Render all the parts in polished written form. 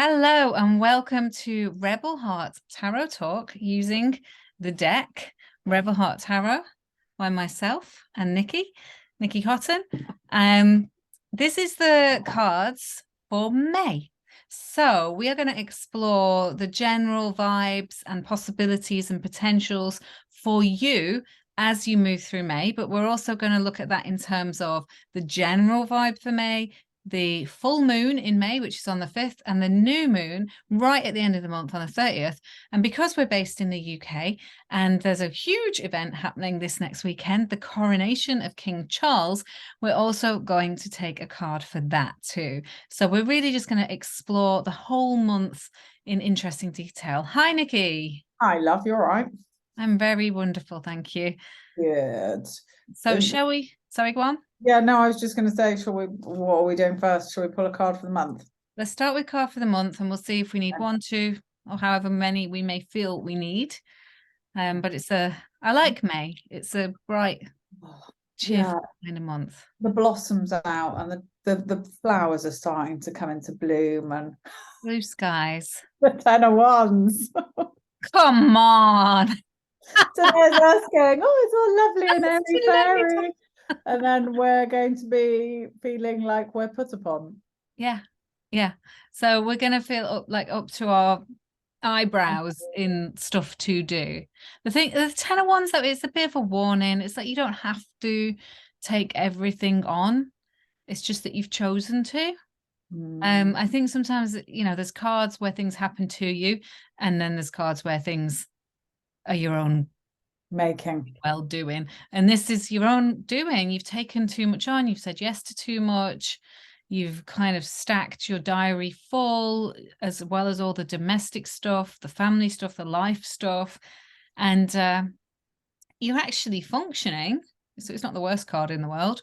Hello and welcome to Rebel Heart Tarot Talk using the deck Rebel Heart Tarot by myself and Niki Cotton. This is the cards for May. So we are going to explore the general vibes and possibilities and potentials for you as you move through May, but we're also going to look at that in terms of the general vibe for May, the full moon in May, which is on the 5th, and the new moon right at the end of the month on the 30th. And because we're based in the UK and there's a huge event happening this next weekend, the Coronation of King Charles, we're also going to take a card for that too. So we're really just going to explore the whole month in interesting detail. Hi, Niki. Hi, love. You all right? I'm very wonderful, thank you. Good. So shall we? Sorry, go on. Yeah, no, I was just going to say, what are we doing first? Shall we pull a card for the month? Let's start with card for the month and we'll see if we need one, two, or however many we may feel we need. But I like May. It's a bright, cheerful kind of month. The blossoms are out and the flowers are starting to come into bloom and Blue skies. the 10 of Wands. Come on. So there's us going, oh, it's all lovely and airy fairy. And then we're going to be feeling like we're put upon. Yeah. So we're going to feel up to our eyebrows in stuff to do. The 10 of Wands, though, it's a bit of a warning. It's like you don't have to take everything on. It's just that you've chosen to. I think sometimes, there's cards where things happen to you, and then there's cards where things are your own making, well doing, and this is your own doing. You've taken too much on, you've said yes to too much, you've kind of stacked your diary full, as well as all the domestic stuff, the family stuff, the life stuff, and you're actually functioning. So it's not the worst card in the world,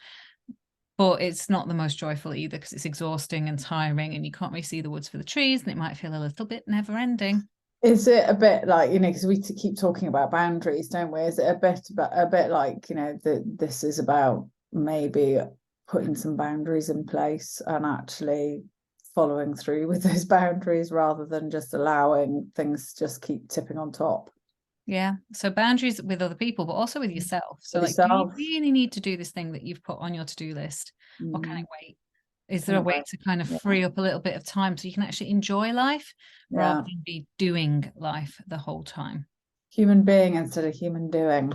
but it's not the most joyful either, because it's exhausting and tiring and you can't really see the woods for the trees, and it might feel a little bit never ending. Is it a bit like, because we keep talking about boundaries, don't we? Is it a bit like, that this is about maybe putting some boundaries in place and actually following through with those boundaries rather than just allowing things just keep tipping on top? Yeah. So boundaries with other people, but also with yourself. So do you really need to do this thing that you've put on your to-do list? Or can it wait? Is there a way to kind of free up a little bit of time so you can actually enjoy life rather than be doing life the whole time? Human being instead of human doing.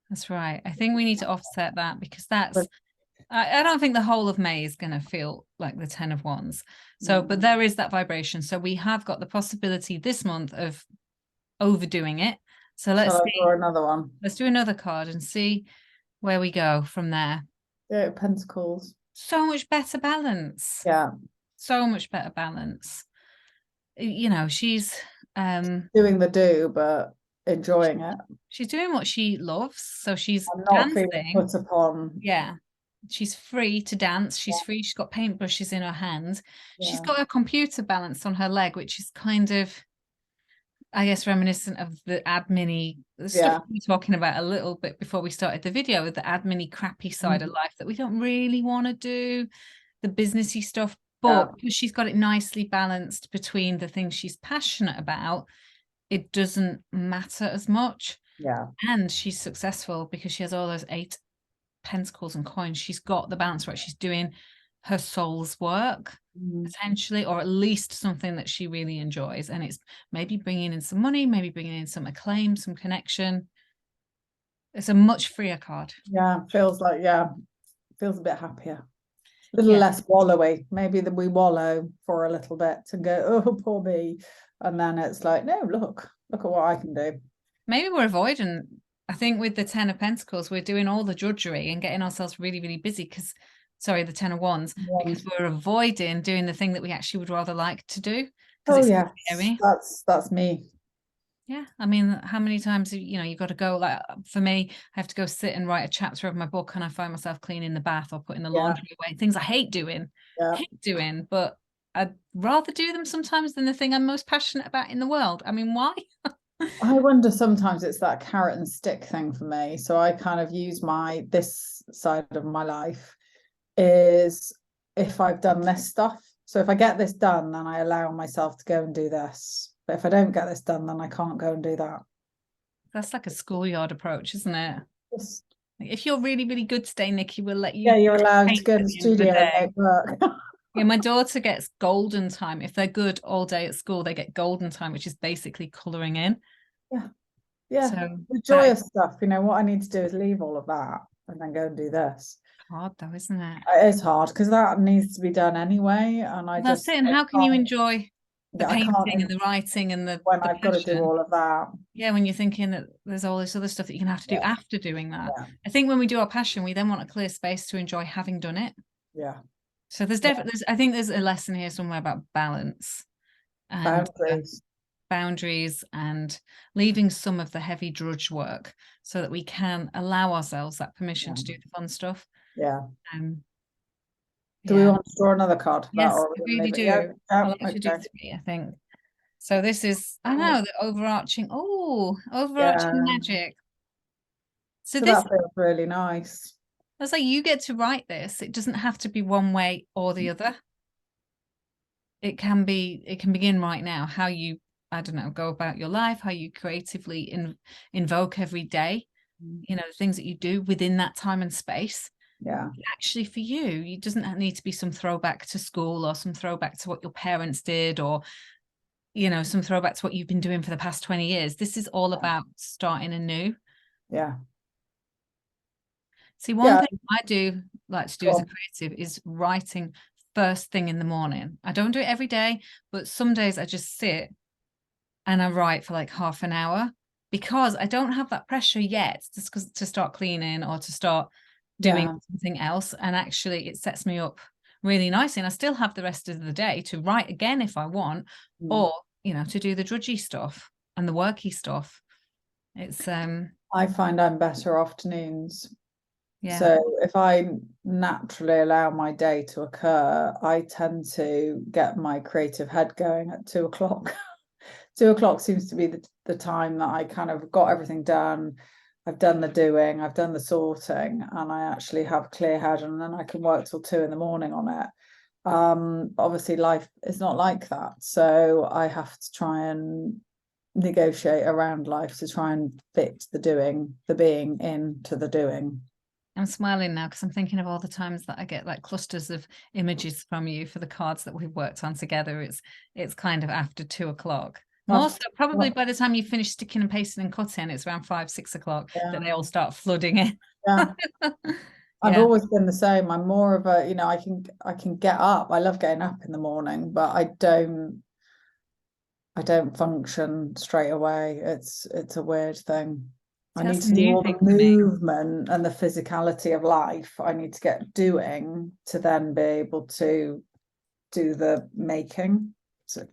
That's right. I think we need to offset that, because I don't think the whole of May is going to feel like the 10 of Wands. So, but there is that vibration. So we have got the possibility this month of overdoing it. So let's do another one. Let's do another card and see where we go from there. Yeah, Pentacles. So much better balance. Yeah. So much better balance. She's doing the do, but enjoying it. She's doing what she loves. So she's not dancing. Feeling put upon. Yeah. She's free to dance. She's free. She's got paintbrushes in her hand. She's got a computer balanced on her leg, which is kind of, I guess, reminiscent of the admin-y stuff we were talking about a little bit before we started the video, with the admin-y crappy side of life that we don't really want to do, the businessy stuff, but because she's got it nicely balanced between the things she's passionate about, it doesn't matter as much. Yeah. And she's successful because she has all those 8 pentacles and coins. She's got the balance right. She's doing her soul's work, potentially, or at least something that she really enjoys, and it's maybe bringing in some money, maybe bringing in some acclaim, some connection. It's a much freer card. Feels a bit happier, a little less wallowy. Maybe that we wallow for a little bit and go, oh, poor me, and then it's like, no, look at what I can do. Maybe we're avoiding, I think with the 10 of Pentacles, we're doing all the drudgery and getting ourselves really, really busy the 10 of Wands, because we're avoiding doing the thing that we actually would rather like to do. Oh yeah, that's me. Yeah, I mean, how many times you've got to go, like for me, I have to go sit and write a chapter of my book, and I find myself cleaning the bath or putting the laundry away, things I hate doing, but I'd rather do them sometimes than the thing I'm most passionate about in the world. I mean, why? I wonder, sometimes it's that carrot and stick thing for me. So I kind of use this side of my life is if I've done this stuff. So if I get this done, then I allow myself to go and do this. But if I don't get this done, then I can't go and do that. That's like a schoolyard approach, isn't it? Just, If you're really, really good today, Nikki, we'll let yeah, you you're allowed to paint go at to the the end of the studio and day. make work. Yeah, my daughter gets golden time. If they're good all day at school, they get golden time, which is basically colouring in. Yeah. Yeah. So The that is joyous stuff, what I need to do is leave all of that and then go and do this. hard though, isn't it? It is hard because that needs to be done anyway. And Well, that's it. And how can you enjoy the I can't painting and the writing and the when I've got to do passion? all of that. Yeah, when you're thinking that there's all this other stuff that you're gonna have to do Yeah. after doing that. Yeah. I think when we do our passion, we then want a clear space to enjoy having done it. Yeah. So there's definitely, I think there's a lesson here somewhere about balance and boundaries and leaving some of the heavy drudge work so that we can allow ourselves that permission to do the fun stuff. Yeah. Do Yeah. we want to draw another card? Yes, I really do. Yeah. I'll let you do 3, I think. So this is, I know, the overarching magic. So this, that feels really nice. that's like you get to write this. It doesn't have to be one way or the other. It can begin right now. How you, I don't know, go about your life, how you creatively invoke every day, the things that you do within that time and space. Yeah. Actually, for you, it doesn't need to be some throwback to school or some throwback to what your parents did or, some throwback to what you've been doing for the past 20 years. This is all about starting anew. Yeah. See, one thing I do like to do as a creative is writing first thing in the morning. I don't do it every day, but some days I just sit and I write for like half an hour because I don't have that pressure yet to start cleaning or to start doing something else. And actually it sets me up really nicely. And I still have the rest of the day to write again if I want, or, to do the drudgy stuff and the worky stuff. It's I find I'm better afternoons. Yeah. So if I naturally allow my day to occur, I tend to get my creative head going at 2 o'clock. 2 o'clock seems to be the time that I kind of got everything done. I've done the doing, I've done the sorting, and I actually have clear head, and then I can work till 2 in the morning on it. Obviously life is not like that. So I have to try and negotiate around life to try and fit the being into the doing. I'm smiling now because I'm thinking of all the times that I get like clusters of images from you for the cards that we've worked on together. It's kind of after 2 o'clock. Also, probably by the time you finish sticking and pasting and cutting, it's around 5, 6 o'clock that they all start flooding in. Yeah. I've always been the same. I'm more of a, I can get up. I love getting up in the morning, but I don't function straight away. It's a weird thing. I need to do all the movement and the physicality of life. I need to get doing to then be able to do the making. So,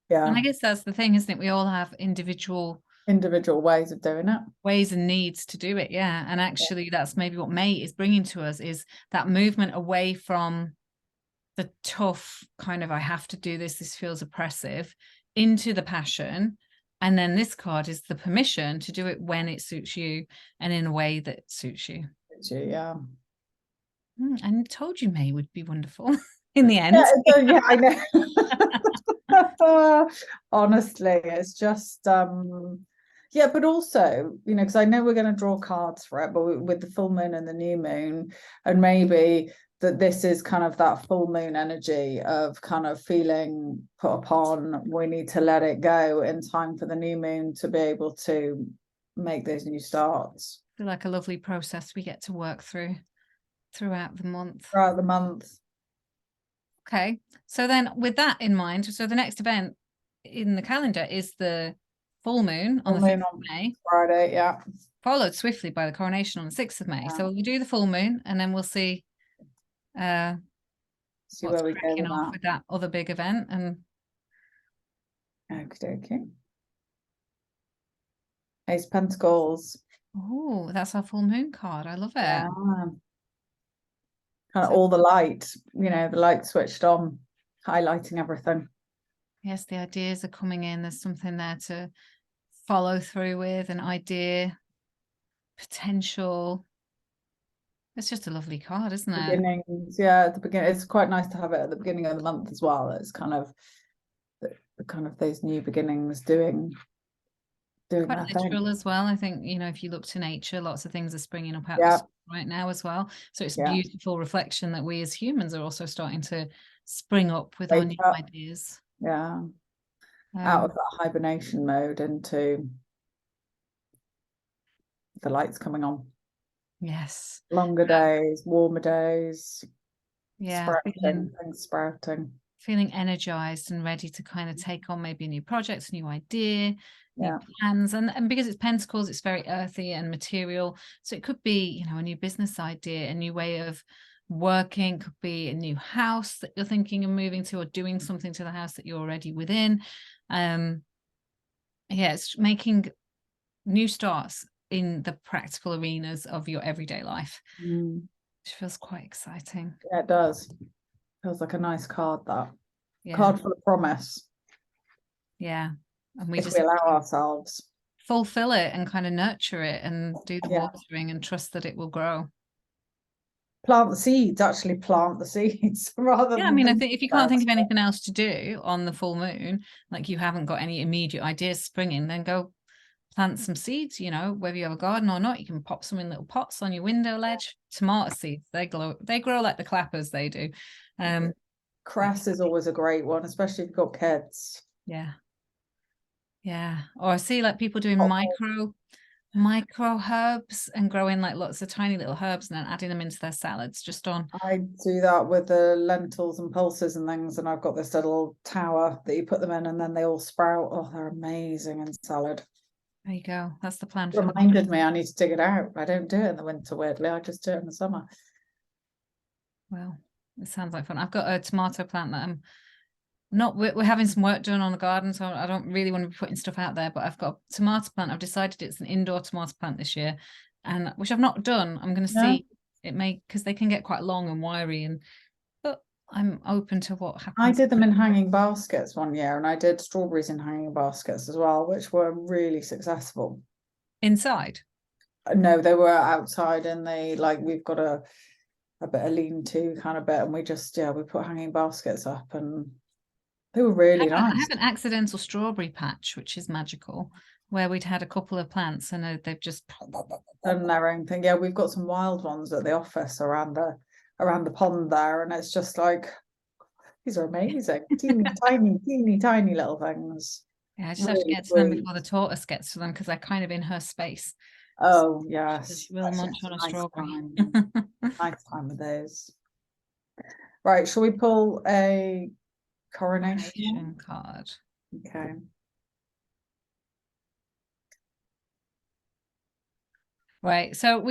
yeah. And I guess that's the thing, isn't it? We all have individual ways of doing it. Ways and needs to do it. Yeah. And actually that's maybe what May is bringing to us is that movement away from the tough kind of, I have to do this feels oppressive, into the passion. And then this card is the permission to do it when it suits you and in a way that suits you. Yeah. And I told you May would be wonderful in the end. Yeah, I know. Honestly, it's just yeah, but also, because I know we're going to draw cards for it, but with the full moon and the new moon, and maybe that this is kind of that full moon energy of kind of feeling put upon, we need to let it go in time for the new moon to be able to make those new starts. I feel like a lovely process we get to work through throughout the month. Okay, so then with that in mind, so the next event in the calendar is the full moon on the 5th of May. Friday, yeah. Followed swiftly by the coronation on the 6th of May. Yeah. So we'll do the full moon and then we'll see where we go with that other big event. And okay. Ace Pentacles. Oh, that's our full moon card. I love it. Yeah. Kind of all the light, the light switched on, highlighting everything. Yes, the ideas are coming in. There's something there to follow through with, an idea, potential. It's just a lovely card, isn't it? Beginnings, yeah, at the beginning. It's quite nice to have it at the beginning of the month as well. It's kind of those new beginnings doing Quite their thing. literal as well. I think, you know, if you look to nature, lots of things are springing up out the Yeah, sun right now as well. So it's a yeah. beautiful reflection that we as humans are also starting to spring up with our Wake new up. ideas. Yeah. Out of Um, that hibernation mode into the lights coming on. yes. Longer days, warmer days, Yeah, sprouting, things sprouting. feeling energized and ready to kind of take on maybe a new project, a new idea, new Yeah. plans. And because it's pentacles, it's very earthy and material. So it could be, you know, a new business idea, a new way of working, could be a new house that you're thinking of moving to, or doing something to the house that you're already within. Yeah, it's making new starts in the practical arenas of your everyday life, Mm. which feels quite exciting. Yeah, it does. Feels like a nice card, that. Yeah, Card full of promise, yeah. And we if just we have allow to ourselves. fulfill it and kind of nurture it and do the Yeah. watering and trust that it will grow. Plant the seeds, actually plant the seeds rather Yeah, I than mean, I think think if you can't about think of it. anything else to do on the full moon, like you haven't got any immediate ideas springing, then go plant some seeds, you know, whether you have a garden or not. You can pop some in little pots on your window ledge. Tomato seeds, they grow like the clappers, they do. Um, Cress is always a great one, especially if you've got kids. yeah, yeah. Or I see like people doing Oh, micro herbs and growing like lots of tiny little herbs and then adding them into their salads just on. I do that with the lentils and pulses and things, and I've got this little tower that you put them in and then they all sprout. Oh, they're amazing in salad. There you go. That's the plan for the month. Reminded me I need to dig it out. I don't do it in the winter, weirdly. I just do it in the summer. Well, it sounds like fun. I've got a tomato plant that I'm not, we're having some work done on the garden, so I don't really want to be putting stuff out there, but I've got a tomato plant. I've decided it's an indoor tomato plant this year, and which I've not done. I'm going to Yeah. see it may, because they can get quite long and wiry, and but I'm open to what I happens. did them in hanging baskets one year, and I did strawberries in hanging baskets as well, which were really successful. Inside. No, they were outside in the, like, we've got a bit of lean-to kind of bit, and we just, yeah, we put hanging baskets up and they were really I nice. have an accidental strawberry patch, which is magical, where we'd had a couple of plants and they've just Done their own thing. Yeah, we've got some wild ones at the office around the pond there, and it's just like, these are amazing. Teeny tiny little things. Yeah, I just have to Really get to them sweet. before the tortoise gets to them because they're kind of in her space. Oh So yes. she will Actually, munch it's on a a nice strawberry. time. Nice time with those. Right, shall we pull a coronation one? Coronation card. Okay. Right. So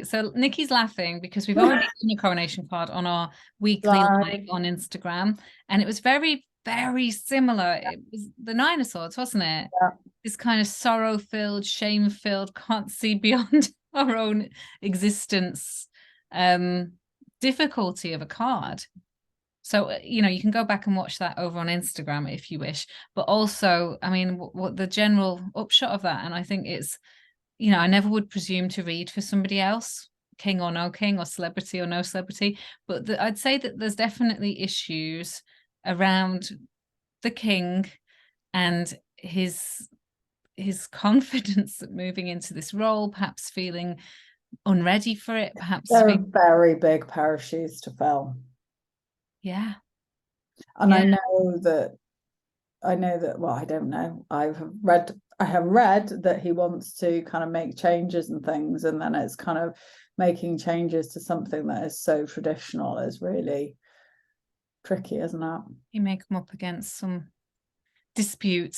so Nikki's laughing because we've already done a coronation card on our weekly live Live. on Instagram, and it was very, very similar. It was the Nine of Swords, wasn't it? Yeah. This kind of sorrow-filled, shame-filled, can't see beyond our own existence, um, difficulty of a card. So, you know, you can go back and watch that over on Instagram if you wish. But also, I mean, what the general upshot of that, and I think it's, you know, I never would presume to read for somebody else, king or no king, or celebrity or no celebrity. But I'd say that there's definitely issues around the king and his confidence moving into this role, perhaps feeling unready for it, perhaps They're a feeling, very big pair of shoes to fill. yeah, And yeah. I know that, well, I don't know. I have read that he wants to kind of make changes and things, and then it's kind of making changes to something that is so traditional is really tricky, isn't it? He may come up against some dispute.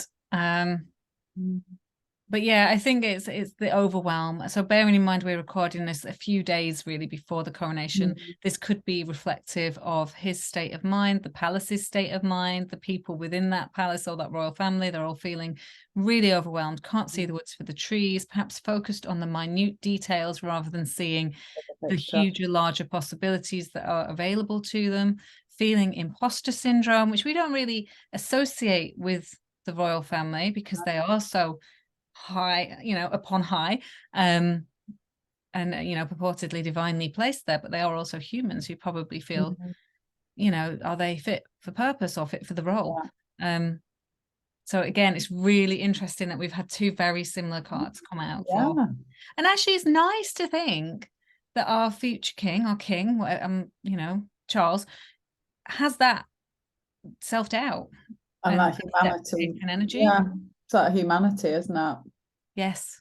But yeah, I think it's the overwhelm. So bearing in mind we're recording this a few days really before the coronation, this could be reflective of his state of mind, the palace's state of mind, the people within that palace or that royal family. They're all feeling really overwhelmed, can't see the woods for the trees, perhaps focused on the minute details rather than seeing the huger, larger possibilities that are available to them, feeling imposter syndrome, which we don't really associate with the royal family because they are so high, you know, upon high. and you know, purportedly divinely placed there, but they are also humans who probably feel, you know, are they fit for purpose or fit for the role? So again, it's really interesting that we've had two very similar cards come out for, and actually it's nice to think that our future king, you know, Charles, has that self-doubt and that humanity. energy. Yeah, it's that humanity, isn't it? Yes.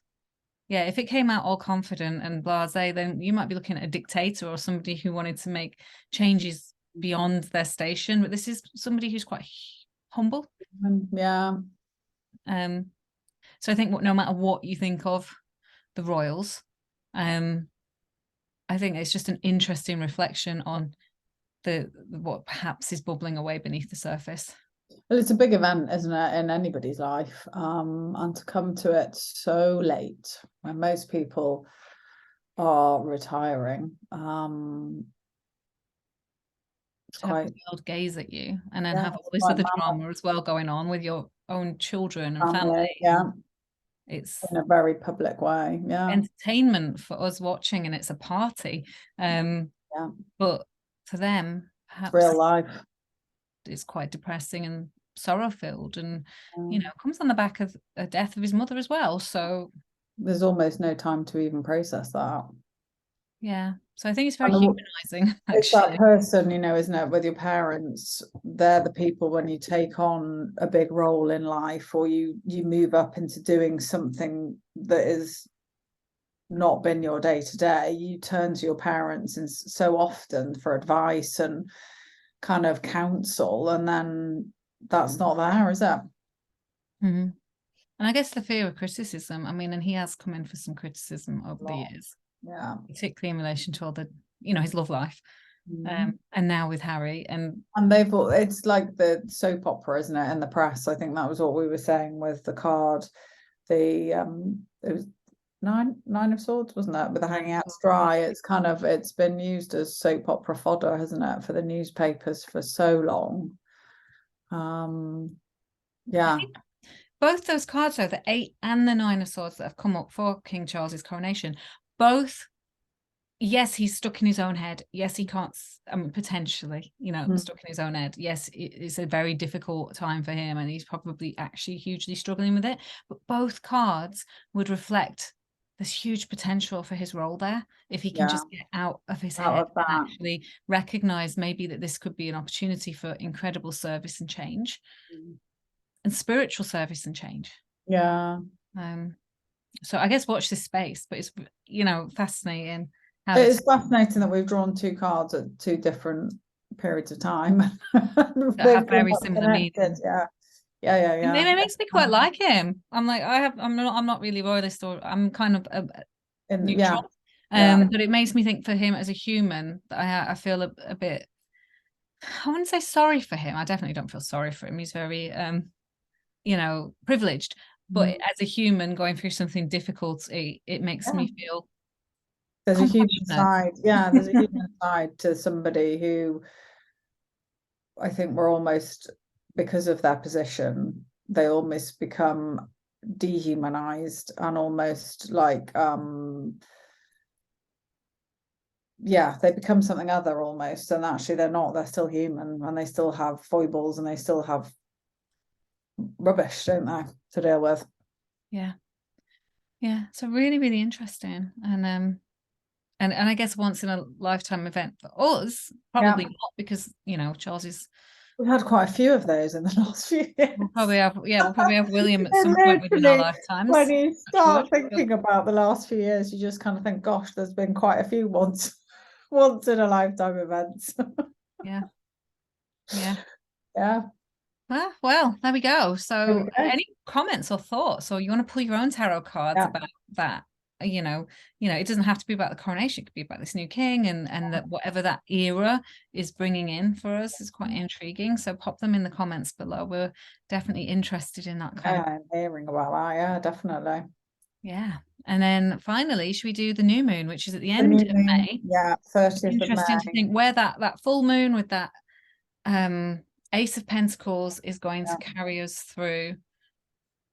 Yeah, if it came out all confident and blasé, then you might be looking at a dictator or somebody who wanted to make changes beyond their station. But this is somebody who's quite humble. Yeah. So I think no matter what you think of the royals, I think it's just an interesting reflection on what perhaps is bubbling away beneath the surface. Well, it's a big event, isn't it, in anybody's life, and to come to it so late when most people are retiring, it's quite the world gaze at you, and then have all this other drama as well going on with your own children and family. It's in a very public way. Entertainment for us watching, and it's a party. But for them, perhaps real life. It's quite depressing and sorrow filled, and you know, comes on the back of a death of his mother as well. So there's almost no time to even process that. Yeah. So I think it's very humanizing. Actually. It's that person, you know, isn't it, with your parents? They're the people when you take on a big role in life, or you move up into doing something that is not been your day to day, you turn to your parents and so often for advice and kind of counsel, and then that's not there, is it? And I guess the fear of criticism, I mean, and he has come in for some criticism over the years, particularly in relation to all the, you know, his love life, and now with Harry, and it's like the soap opera, isn't it, in the press. I think that was what we were saying with the card, it was nine of swords, wasn't it, with the hanging out dry. It's kind of, it's been used as soap opera fodder, hasn't it, for the newspapers for so long. Both those cards, though, the 8 and the 9 of swords that have come up for King Charles's coronation, both, yes, he's stuck in his own head. Yes, he can't, potentially, you know, stuck in his own head. Yes, it's a very difficult time for him, and he's probably actually hugely struggling with it. But both cards would reflect this huge potential for his role there, if he can just get out of his head and actually recognize maybe that this could be an opportunity for incredible service and change, and spiritual service and change. So I guess watch this space, but it's, you know, fascinating. It's fascinating that we've drawn two cards at two different periods of time that have very similar meanings. And it makes me quite like him. I'm like, I'm not really royalist, or I'm kind of neutral. But it makes me think for him as a human that I feel a bit, I wouldn't say sorry for him. I definitely don't feel sorry for him. He's very you know, privileged, but as a human going through something difficult, it makes me feel there's a human side. There's a human side to somebody who I think we're almost, because of their position, they almost become dehumanized and almost like they become something other almost, and actually they're not. They're still human, and they still have foibles, and they still have rubbish, don't they, to deal with. So really, really interesting. And I guess once in a lifetime event for us, probably not, because, you know, Charles is, we've had quite a few of those in the last few years. We'll probably have William at some point within our lifetimes. When you start thinking about the last few years, you just kind of think, gosh, there's been quite a few once in a lifetime events. Well, there we go. So any comments or thoughts, or you want to pull your own tarot cards about that, you know, it doesn't have to be about the coronation. It could be about this new king, and that whatever that era is bringing in for us is quite intriguing. So pop them in the comments below. We're definitely interested in that kind of hearing about that. Definitely. And then finally, should we do the new moon, which is at the end of May? 30th of May. Interesting to think where that full moon with that Ace of Pentacles is going to carry us through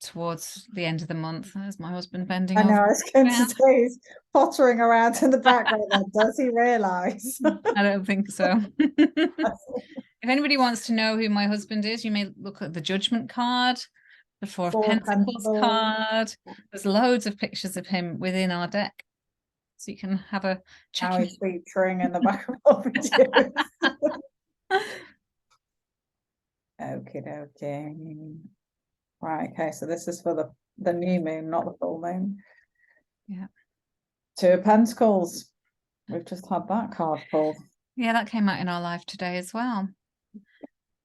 towards the end of the month. There's my husband bending I know, over. I was going to Yeah. say he's pottering around in the background. Then. Does he realise? I don't think so. If anybody wants to know who my husband is, you may look at the Judgment card, the Four of Pentacles card. There's loads of pictures of him within our deck. So you can have a check. Now he's featuring in the background videos. Okay. Right, okay, so this is for the new moon, not the full moon. Yeah. Two of Pentacles. We've just had that card pulled. Yeah, that came out in our live today as well.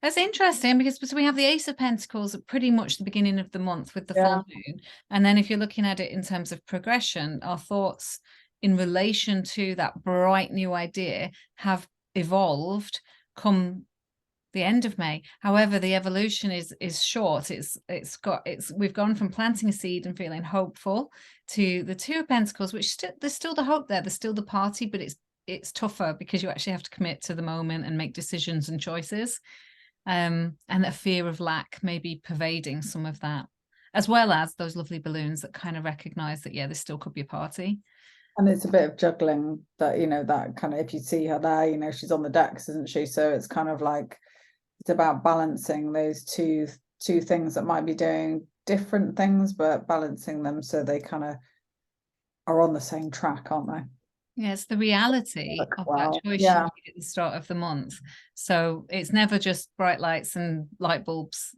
That's interesting because we have the Ace of Pentacles at pretty much the beginning of the month with the full moon. And then if you're looking at it in terms of progression, our thoughts in relation to that bright new idea have evolved come the end of May. However, the evolution is short. We've gone from planting a seed and feeling hopeful to the Two of Pentacles, which there's still the hope there, there's still the party, but it's tougher because you actually have to commit to the moment and make decisions and choices. And a fear of lack may be pervading some of that, as well as those lovely balloons that kind of recognize that, yeah, there still could be a party. And it's a bit of juggling that, that kind of, if you see her there, she's on the decks, isn't she? So it's kind of like, it's about balancing those two things that might be doing different things, but balancing them so they kind of are on the same track, aren't they? Yeah, it's the reality of that choice you made at the start of the month. So it's never just bright lights and light bulbs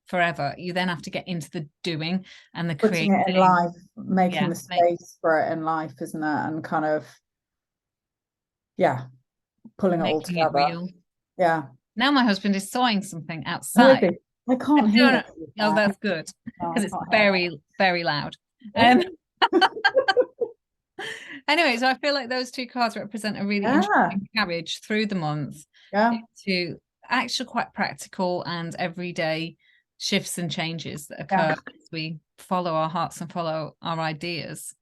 forever. You then have to get into the doing and the putting creating it in life, making the space for it in life, isn't it? And kind of, pulling it all together. Real. Yeah. Now my husband is sawing something outside. I can't hear it. Oh, that's good because it's very, very loud. Anyway, so I feel like those two cards represent a really interesting carriage through the month to actually quite practical and everyday shifts and changes that occur as we follow our hearts and follow our ideas.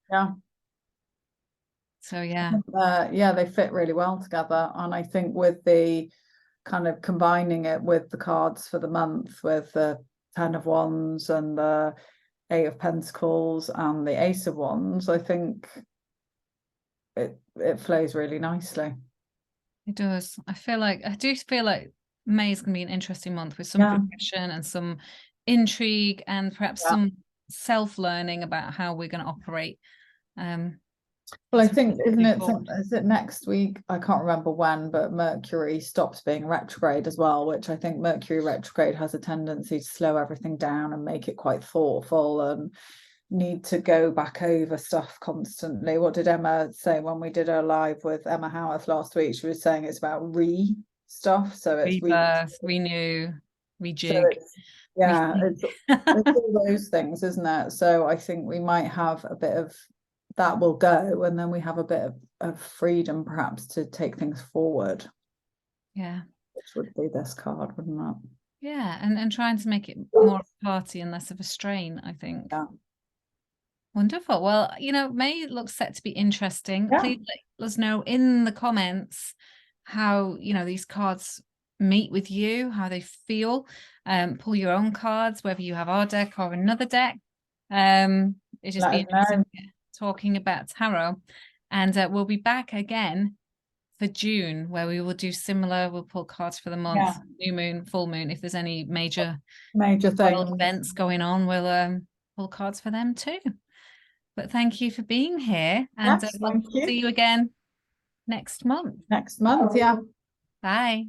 So they fit really well together. And I think with the kind of combining it with the cards for the month, with the 10 of Wands and the 8 of Pentacles and the Ace of Wands, I think it flows really nicely. It does. I do feel like May is going to be an interesting month with some progression and some intrigue and perhaps some self-learning about how we're going to operate. Well, I think, is it next week? I can't remember when, but Mercury stops being retrograde as well, which I think Mercury retrograde has a tendency to slow everything down and make it quite thoughtful and need to go back over stuff constantly. What did Emma say when we did her live with Emma Howarth last week? She was saying it's about stuff. So it's rebirth, renew, rejig. So it's all those things, isn't it? So I think we might have a bit of that will go, and then we have a bit of freedom perhaps to take things forward. Which would be this card, wouldn't it? And trying to make it more of a party and less of a strain, I think. Wonderful. Well, May looks set to be interesting. Please let us know in the comments how these cards meet with you, how they feel. Pull your own cards, whether you have our deck or another deck. It's just be interesting talking about tarot, and we'll be back again for June, where we will do similar. We'll pull cards for the month, new moon, full moon. If there's any major things, events going on, we'll pull cards for them too. But thank you for being here, and we'll see you again next month. Bye. Bye.